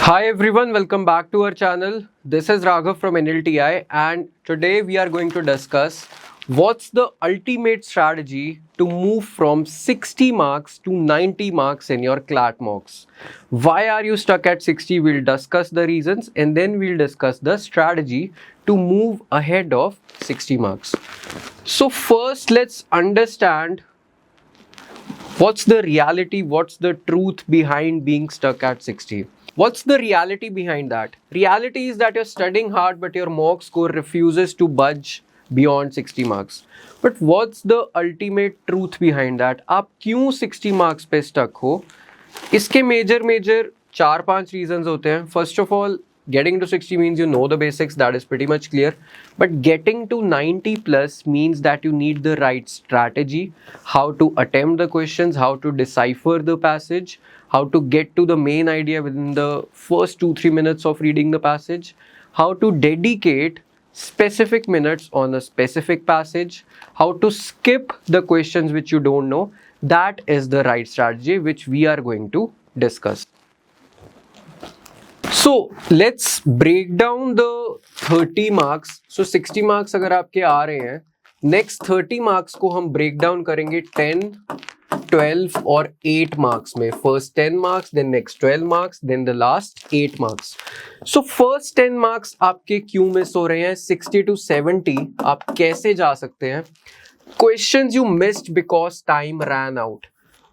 Hi everyone, welcome back to our channel. This is Raghav from NLTI, and today we are going to discuss what's the ultimate strategy to move from 60 marks to 90 marks in your CLAT mocks. Why are you stuck at 60? We'll discuss the reasons and then we'll discuss the strategy to move ahead of 60 marks. So first let's understand what's the reality, what's the truth behind being stuck at 60. What's the reality behind that? Reality is that you're studying hard but your mock score refuses to budge beyond 60 marks. But what's the ultimate truth behind that? आप क्यों 60 marks पे stuck हो? इसके major 4-5 reasons होते हैं. First of all, getting to 60 means you know the basics, that is pretty much clear. But getting to 90 plus means that you need the right strategy, how to attempt the questions, how to decipher the passage, how to get to the main idea within the first 2-3 minutes of reading the passage, how to dedicate specific minutes on a specific passage, how to skip the questions which you don't know. That is the right strategy which we are going to discuss. So let's break down the 30 marks. So 60 marks अगर आपके आ रहे हैं, next 30 marks को हम break down करेंगे 10, 12 और 8 marks में. First 10 marks, then next 12 marks, then the last 8 marks. So first 10 marks आपके क्यों मिस हो रहे हैं? 60 to 70 आप कैसे जा सकते हैं? Questions you missed because time ran out.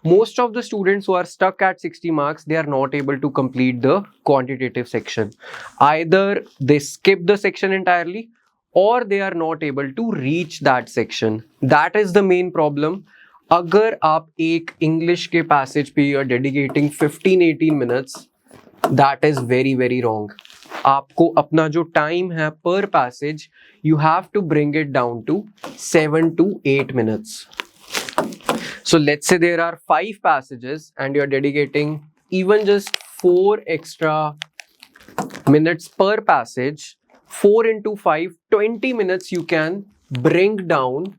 Most of the students who are stuck at 60 marks, they are not able to complete the quantitative section. Either they skip the section entirely or they are not able to reach that section. That is the main problem. अगर आप एक English के passage पे you are dedicating 15-18 minutes, that is very wrong. आपको अपना जो time है per passage, you have to bring it down to 7 to 8 minutes. So let's say there are 5 passages and you're dedicating even just 4 extra minutes per passage. 4 into 5, 20 minutes you can bring down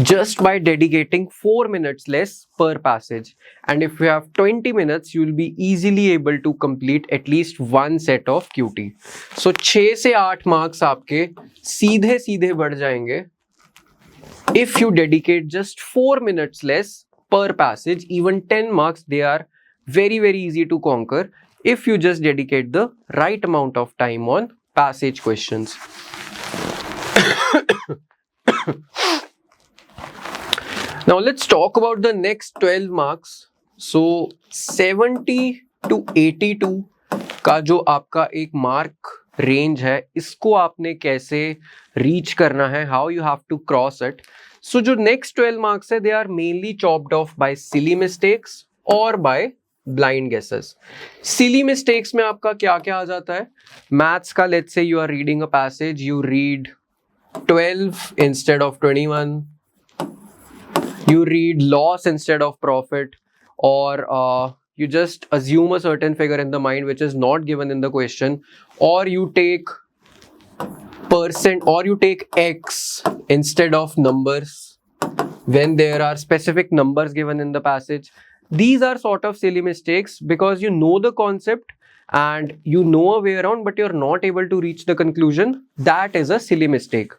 just by dedicating 4 minutes less per passage. And if you have 20 minutes, you will be easily able to complete at least one set of QT. So 6 से 8 marks आपके सीधे बढ़ जाएंगे if you dedicate just 4 minutes less per passage. Even 10 marks, they are very easy to conquer if you just dedicate the right amount of time on passage questions. Now let's talk about the next 12 marks. So 70 to 82 का जो आपका एक mark range है, इसको आपने कैसे reach करना है, how you have to cross it. So जो नेक्स्ट 12 मार्क्स है, they are mainly chopped off by silly mistakes और by blind guesses. Silly mistakes में आपका क्या क्या आ जाता है? मैथ्स का let's say you are reading a passage, you read 12 instead of 21, you read loss instead of profit, or you just assume a certain figure in the mind which is not given in the question, or you take percent, or you take x instead of numbers when there are specific numbers given in the passage. These are sort of silly mistakes because you know the concept and you know a way around, but you're not able to reach the conclusion. That is a silly mistake.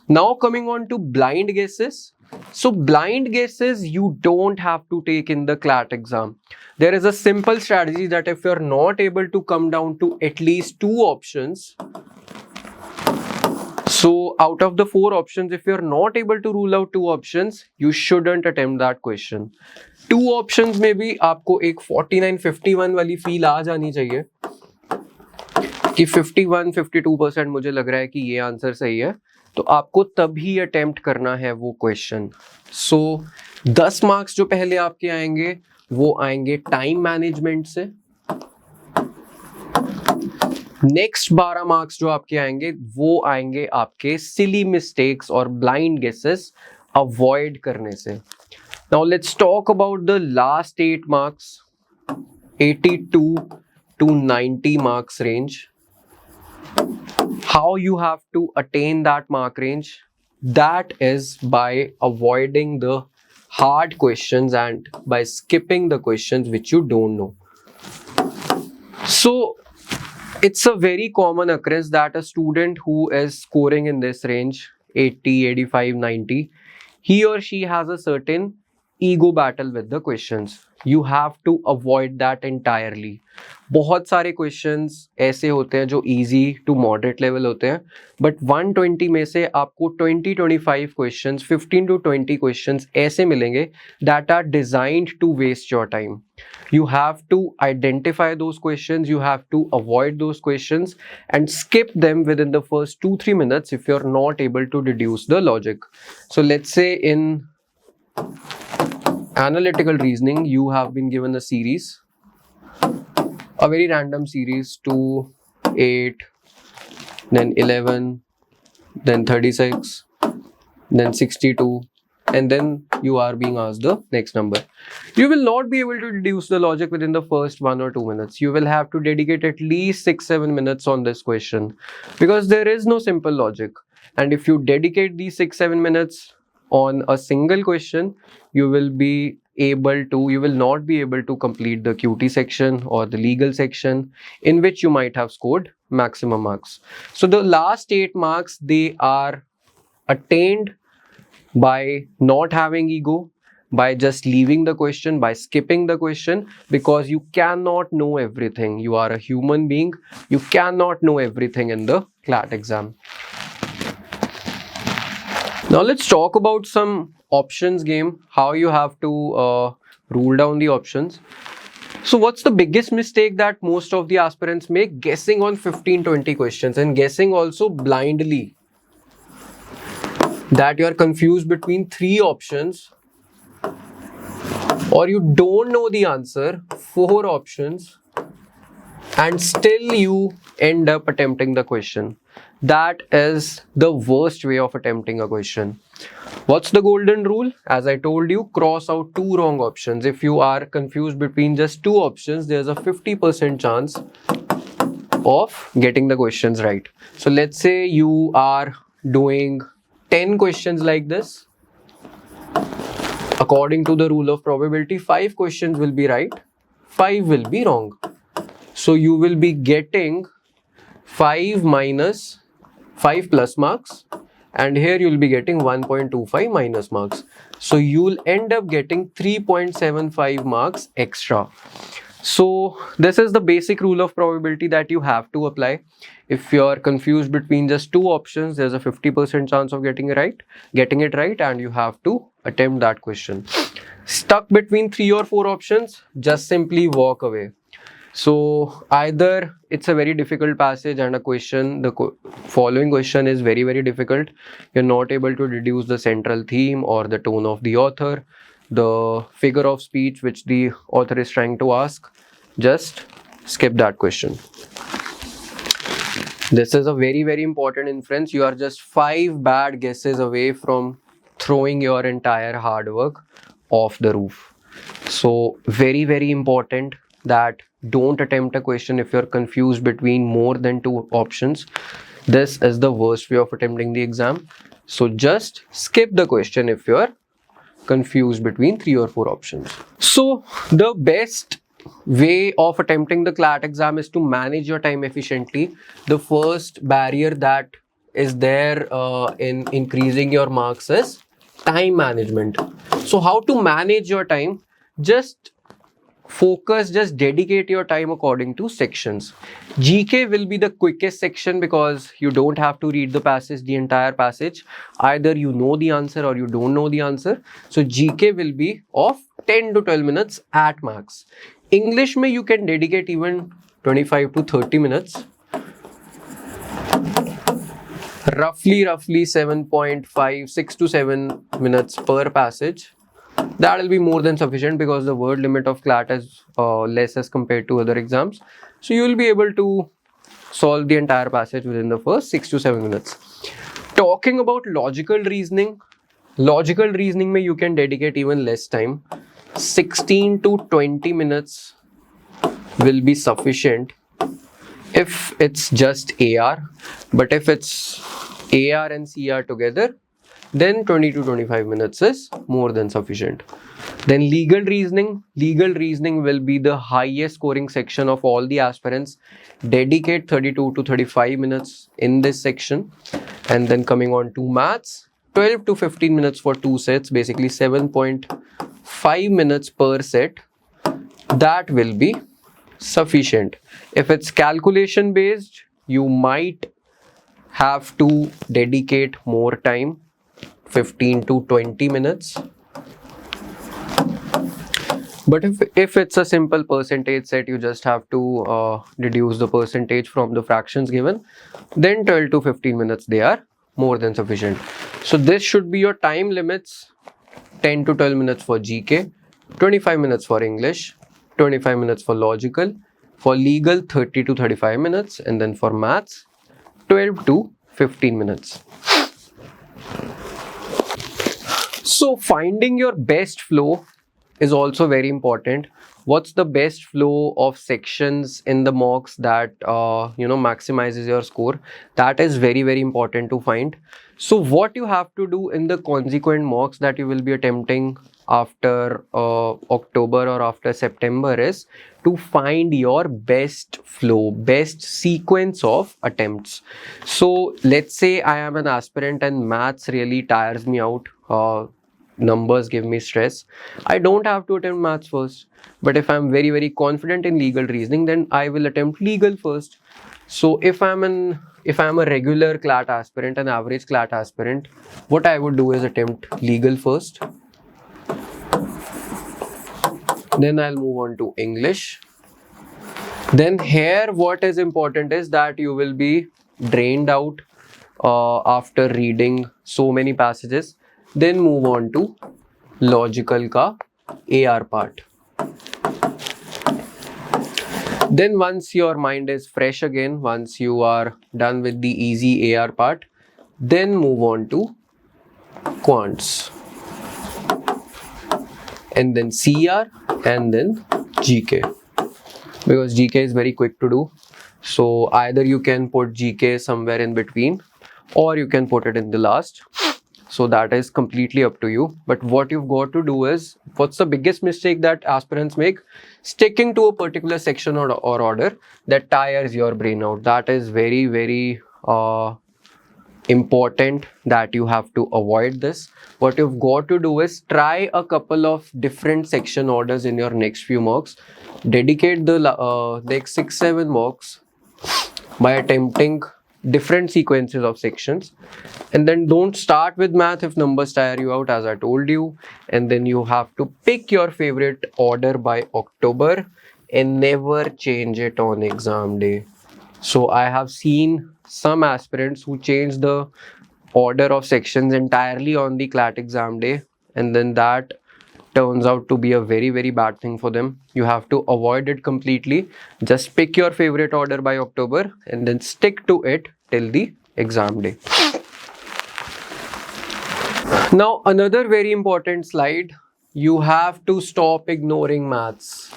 Now coming on to blind guesses. So blind guesses you don't have to take in the CLAT exam. There is a simple strategy that if you're not able to come down to at least 2 options, so out of the 4 options, if you're not able to rule out 2 options, you shouldn't attempt that question. 2 options में भी आपको एक 49-51 वाली feel आ जानी चाहिए कि 51-52% मुझे लग रहा है कि ये आंसर सही है, तो आपको तभी अटेम्प्ट करना है वो क्वेश्चन. सो 10 मार्क्स जो पहले आपके आएंगे वो आएंगे टाइम मैनेजमेंट से. नेक्स्ट 12 मार्क्स जो आपके आएंगे वो आएंगे आपके सिली मिस्टेक्स और ब्लाइंड गेसेस अवॉइड करने से. Now let's talk about the last 8 marks, 82 to 90 marks range. How you have to attain that mark range? That is by avoiding the hard questions and by skipping the questions which you don't know. So it's a very common occurrence that a student who is scoring in this range 80, 85, 90, he or she has a certain ego battle with the questions. You have to avoid that entirely. बहुत सारे questions ऐसे होते हैं जो easy to moderate level होते हैं, but 120 में से आपको 20-25 questions, 15 to 20 questions ऐसे मिलेंगे that are designed to waste your time. You have to identify those questions, you have to avoid those questions and skip them within the first 2-3 minutes if you're not able to deduce the logic. So let's say in analytical reasoning, you have been given a series, a very random series, 2, 8, then 11, then 36, then 62, and then you are being asked the next number. You will not be able to deduce the logic within the first 1 or 2 minutes. You will have to dedicate at least 6-7 minutes on this question because there is no simple logic. And if you dedicate these 6-7 minutes on a single question, you will not be able to complete the QT section or the legal section in which you might have scored maximum marks. So the last 8 marks, they are attained by not having ego, by just leaving the question, by skipping the question, because you cannot know everything. You are a human being. You cannot know everything in the CLAT exam. Now let's talk about some options game, how you have to rule down the options. So what's the biggest mistake that most of the aspirants make? Guessing on 15-20 questions and guessing also blindly. That you are confused between 3 options or you don't know the answer, 4 options, and still you end up attempting the question. That is the worst way of attempting a question. What's the golden rule? As I told you, cross out 2 wrong options. If you are confused between just 2 options, there's a 50% chance of getting the questions right. So let's say you are doing 10 questions like this. According to the rule of probability, 5 questions will be right, 5 will be wrong. So you will be getting 5 plus marks, and here you will be getting 1.25 minus marks. So you will end up getting 3.75 marks extra. So this is the basic rule of probability that you have to apply. If you are confused between just 2 options, there's a 50% chance of getting it right, and you have to attempt that question. Stuck between 3 or 4 options, just simply walk away. So either it's a very difficult passage and a question, the following question is very, very difficult. You're not able to deduce the central theme or the tone of the author, the figure of speech which the author is trying to ask. Just skip that question. This is a very, very important inference. You are just 5 bad guesses away from throwing your entire hard work off the roof. So very, very important that don't attempt a question if you're confused between more than 2 options. This is the worst way of attempting the exam. So just skip the question if you're confused between 3 or 4 options. So the best way of attempting the CLAT exam is to manage your time efficiently. The first barrier that is there in increasing your marks is time management. So how to manage your time? Just focus, just dedicate your time according to sections. GK will be the quickest section because you don't have to read the entire passage. Either you know the answer or you don't know the answer. So GK will be of 10 to 12 minutes at max. English mein you can dedicate even 25 to 30 minutes. Roughly 7.5, 6 to 7 minutes per passage. That will be more than sufficient because the word limit of CLAT is less as compared to other exams. So you will be able to solve the entire passage within the first 6 to 7 minutes. Talking about logical reasoning mein you can dedicate even less time. 16 to 20 minutes will be sufficient if it's just AR, but if it's AR and CR together, then 20 to 25 minutes is more than sufficient. Then legal reasoning. Legal reasoning will be the highest scoring section of all the aspirants. Dedicate 32 to 35 minutes in this section. And then coming on to maths, 12 to 15 minutes for 2 sets, basically 7.5 minutes per set. That will be sufficient. If it's calculation based, you might have to dedicate more time, 15 to 20 minutes. But if it's a simple percentage set, you just have to reduce the percentage from the fractions given, then 12 to 15 minutes, they are more than sufficient. So this should be your time limits: 10 to 12 minutes for GK, 25 minutes for English, 25 minutes for logical, for legal 30 to 35 minutes, and then for maths 12 to 15 minutes. So finding your best flow is also very important. What's the best flow of sections in the mocks that maximizes your score? That is very, very important to find. So what you have to do in the consequent mocks that you will be attempting after October or after September is to find your best flow, best sequence of attempts. So let's say I am an aspirant and maths really tires me out, numbers give me stress. I don't have to attempt maths first. But if I'm very, very confident in legal reasoning, then I will attempt legal first. So if I'm a regular CLAT aspirant, an average CLAT aspirant, what I would do is attempt legal first. Then I'll move on to English. Then here what is important is that you will be drained out after reading so many passages. Then move on to logical ka AR part. Then once your mind is fresh again, once you are done with the easy AR part, then move on to quants, and then CR, and then GK, because GK is very quick to do. So either you can put GK somewhere in between, or you can put it in the last. So that is completely up to you. But what you've got to do is, what's the biggest mistake that aspirants make? Sticking to a particular section or order that tires your brain out. That is very, very important that you have to avoid this. What you've got to do is try a couple of different section orders in your next few mocks. Dedicate the next 6-7 mocks by attempting different sequences of sections, and then don't start with math if numbers tire you out, as I told you. And then you have to pick your favorite order by October and never change it on exam day. So I have seen some aspirants who change the order of sections entirely on the CLAT exam day, and then that turns out to be a very, very bad thing for them. You have to avoid it completely. Just pick your favorite order by October and then stick to it till the exam day. Now, another very important slide, you have to stop ignoring maths.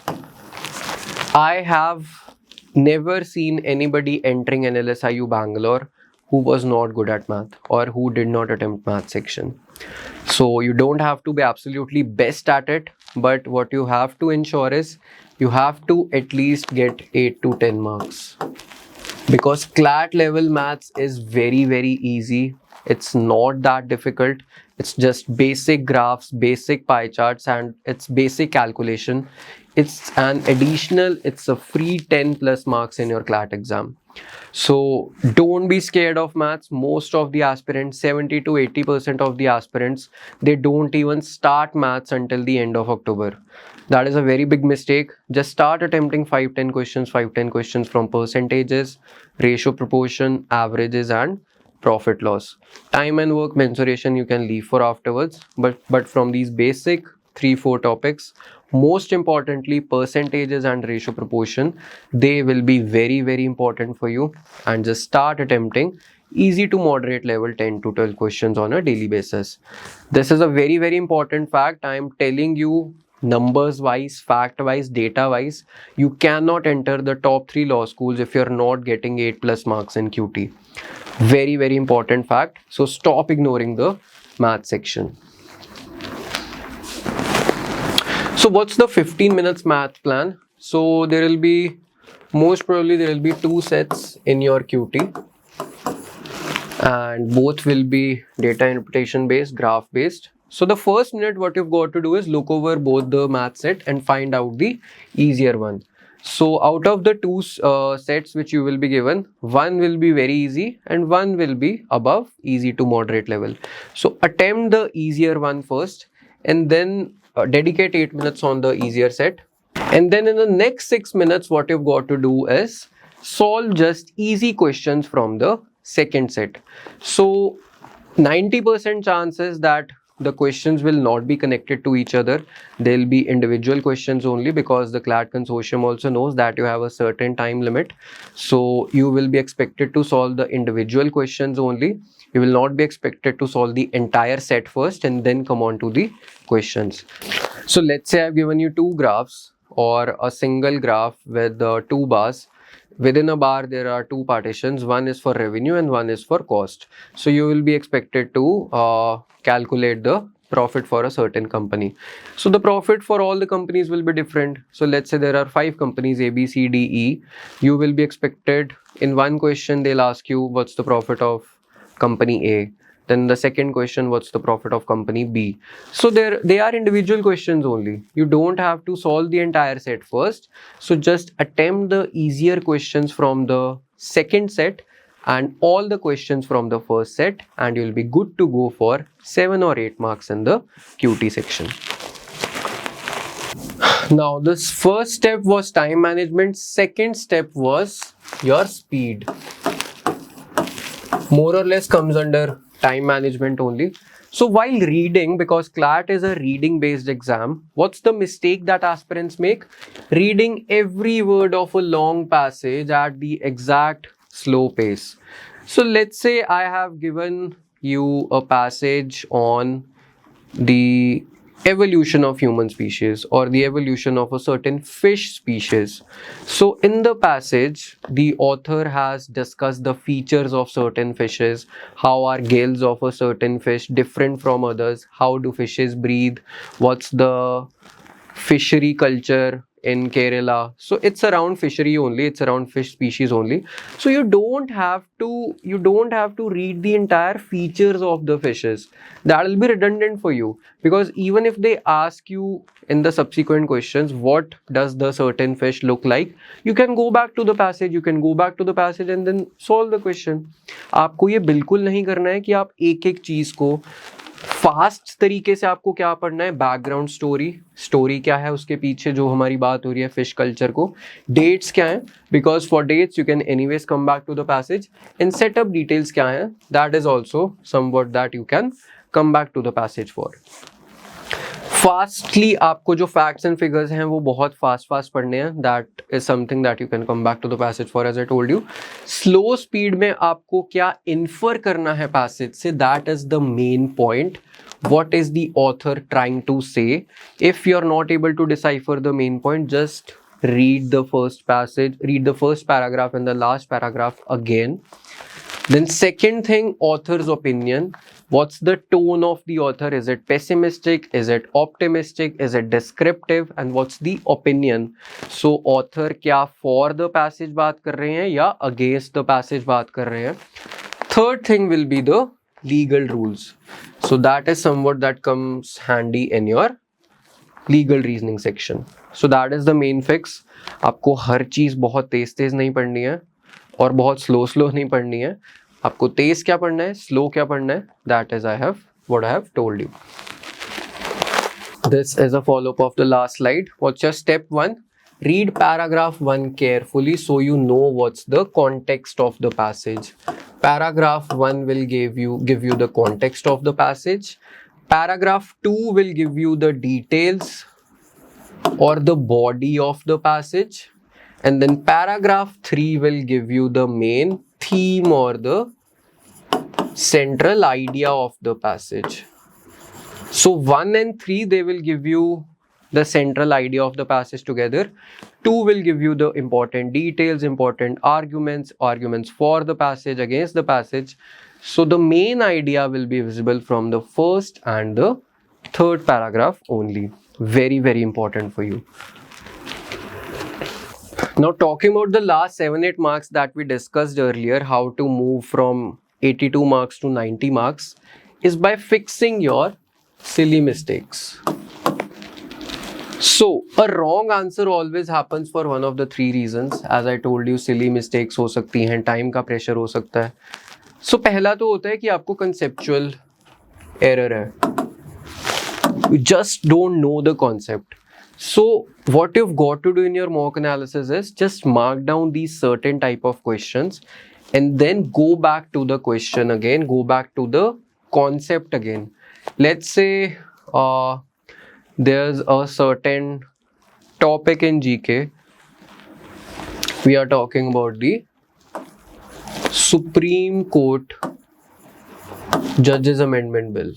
I have never seen anybody entering NLSIU Bangalore who was not good at math or who did not attempt math section. So you don't have to be absolutely best at it, but what you have to ensure is you have to at least get 8 to 10 marks. Because CLAT level maths is very, very easy. It's not that difficult. It's just basic graphs, basic pie charts, and it's basic calculation. It's a free 10 plus marks in your CLAT exam. So don't be scared of maths. Most of the aspirants, 70 to 80% of the aspirants, they don't even start maths until the end of October. That is a very big mistake. Just start attempting 5-10 questions from percentages, ratio proportion, averages, and profit loss. Time and work mensuration you can leave for afterwards, but from these basic 3-4 topics, most importantly percentages and ratio proportion, they will be very, very important for you. And just start attempting easy to moderate level 10 to 12 questions on a daily basis. This is a very, very important fact. I am telling you, numbers wise, fact wise, data wise, you cannot enter the top 3 law schools if you're not getting 8+ marks in QT. Very, very important fact. So stop ignoring the math section. So what's the 15 minutes math plan? So there will be, most probably there will be 2 sets in your QT, and both will be data interpretation based, graph based. So the first minute what you've got to do is look over both the math set and find out the easier one. So out of the 2 sets which you will be given, one will be very easy and one will be above easy to moderate level. So attempt the easier one first, and then dedicate 8 minutes on the easier set. And then in the next 6 minutes, what you've got to do is solve just easy questions from the second set. So 90% chances that the questions will not be connected to each other. They'll be individual questions only, because the CLAT consortium also knows that you have a certain time limit. So you will be expected to solve the individual questions only. You will not be expected to solve the entire set first and then come on to the questions. So let's say I've given you 2 graphs or a single graph with 2 bars. Within a bar there are 2 partitions, one is for revenue and one is for cost. So you will be expected to calculate the profit for a certain company. So the profit for all the companies will be different. So let's say there are 5 companies A, B, C, D, E. You will be expected, in one question they'll ask you what's the profit of company A. Then the second question, what's the profit of company B? So they are individual questions only. You don't have to solve the entire set first. So just attempt the easier questions from the second set and all the questions from the first set, and you'll be good to go for 7 or 8 marks in the QT section. Now this first step was time management. Second step was your speed. More or less comes under time management only. So while reading, because CLAT is a reading based exam, what's the mistake that aspirants make? Reading every word of a long passage at the exact slow pace. So let's say I have given you a passage on the evolution of human species or the evolution of a certain fish species. So in the passage, the author has discussed the features of certain fishes. How are gills of a certain fish different from others? How do fishes breathe? What's the fishery culture in Kerala? So it's around fishery only, it's around fish species only. So you don't have to read the entire features of the fishes. That will be redundant for you, because even if they ask you in the subsequent questions what does the certain fish look like, you can go back to the passage, and then solve the question. आपको ये बिल्कुल नहीं करना है कि आप एक एक चीज को फास्ट तरीके से, आपको क्या पढ़ना है, बैकग्राउंड स्टोरी क्या है उसके पीछे जो हमारी बात हो रही है फिश कल्चर को, डेट्स क्या है, because for dates you can anyways come back to the passage, and setup details क्या है, that is also somewhat that you can come back to the passage for. Fastly आपको जो facts and figures हैं वो बहुत fast पढ़ने हैं. That is something that you can come back to the passage for, as I told you. Slow speed में आपको क्या इन्फर करना है पैसेज से, that is the main point. What is the author trying to say? If you are not able to decipher the main point, just read the first passage, read the first paragraph and the last paragraph again. Then second thing, author's opinion. What's the tone of the author? Is it pessimistic? Is it optimistic? Is it descriptive? And what's the opinion? So author क्या for the passage बात कर रहे हैं या against the passage बात कर रहे हैं. Third thing will be the legal rules. So that is somewhat that comes handy in your legal reasoning section. So that is the main fix. आपको हर चीज बहुत तेज नहीं पढ़नी है और बहुत स्लो नहीं पढ़नी है. आपको तेज क्या पढ़ना है, स्लो क्या पढ़ना है, that is what I have told you. This is a follow-up of the last slide. What's your step 1? Read paragraph 1 carefully so you know what's the context of the passage. Paragraph 1 will give you the context of the passage. Paragraph 2 will give you the details or the body of the passage. And then paragraph 3 will give you the main theme or the central idea of the passage. So 1 and 3, they will give you the central idea of the passage together. 2 will give you the important details, important arguments for the passage, against the passage. So the main idea will be visible from the first and the third paragraph only. very, very important for you. Now, talking about the last 7-8 marks that we discussed earlier, how to move from 82 marks to 90 marks is by fixing your silly mistakes. So, a wrong answer always happens for one of the 3 reasons. As I told you, silly mistakes हो सकती हैं, time का pressure हो सकता है. So, पहला तो होता है कि आपको conceptual error है. You just don't know the concept. So, what you've got to do in your mock analysis is just mark down these certain type of questions and then go back to the question again, go back to the concept again. Let's say there's a certain topic in GK. We are talking about the Supreme Court Judges Amendment Bill.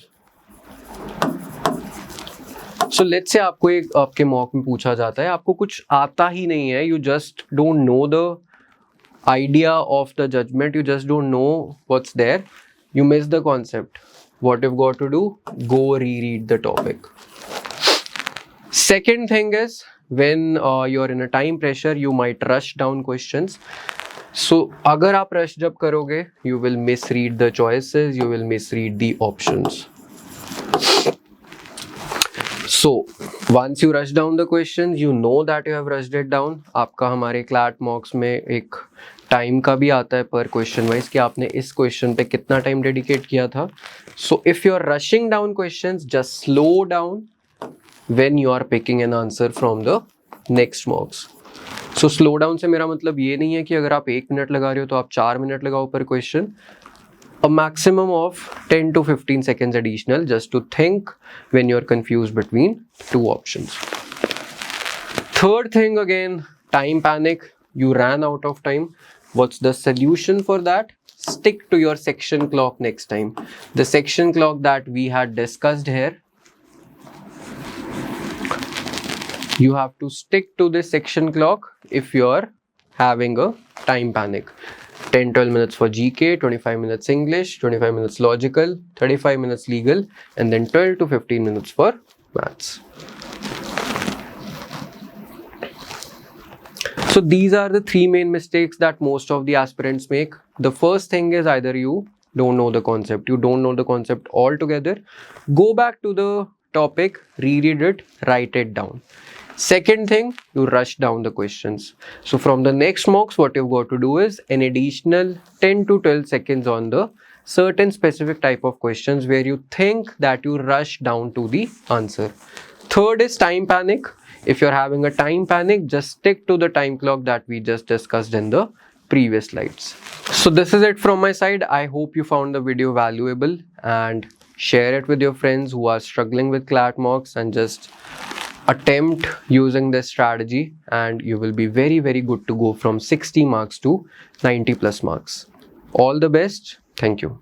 So let's say आपको एक आपके mock में पूछा जाता है, आपको कुछ आता ही नहीं है, you just don't know the idea of the judgment, you just don't know what's there, you miss the concept. What you've got to do, go reread the topic. Second thing is, when you're in a time pressure, you might rush down questions. So अगर आप rush जब करोगे, you will misread the choices, you will misread the options. So once you rush down the questions, you know that you have rushed it down. आपका हमारे CLAT mocks में एक time का भी आता है पर क्वेश्चन वाइज कि आपने इस क्वेश्चन पे कितना टाइम डेडिकेट किया था. So if you are rushing down questions, just slow down when you are picking an answer from the next mocks. So slow down से मेरा मतलब ये नहीं है कि अगर आप 1 मिनट लगा रहे हो तो आप 4 मिनट लगाओ पर question. A maximum of 10 to 15 seconds additional just to think when you're confused between 2 options. Third thing again, time panic. You ran out of time. What's the solution for that? Stick to your section clock next time. The section clock that we had discussed here, you have to stick to this section clock if you're having a time panic. 10-12 minutes for GK, 25 minutes English, 25 minutes logical, 35 minutes legal, and then 12 to 15 minutes for maths. So these are the 3 main mistakes that most of the aspirants make. The first thing is either you don't know the concept, you don't know the concept altogether. Go back to the topic, reread it, write it down. Second thing, you rush down the questions. So from the next mocks, what you've got to do is an additional 10 to 12 seconds on the certain specific type of questions where you think that you rush down to the answer. Third is time panic. If you're having a time panic, just stick to the time clock that we just discussed in the previous slides. So this is it from my side. I hope you found the video valuable and share it with your friends who are struggling with CLAT mocks and just attempt using this strategy and you will be very, very good to go from 60 marks to 90 plus marks. All the best. Thank you.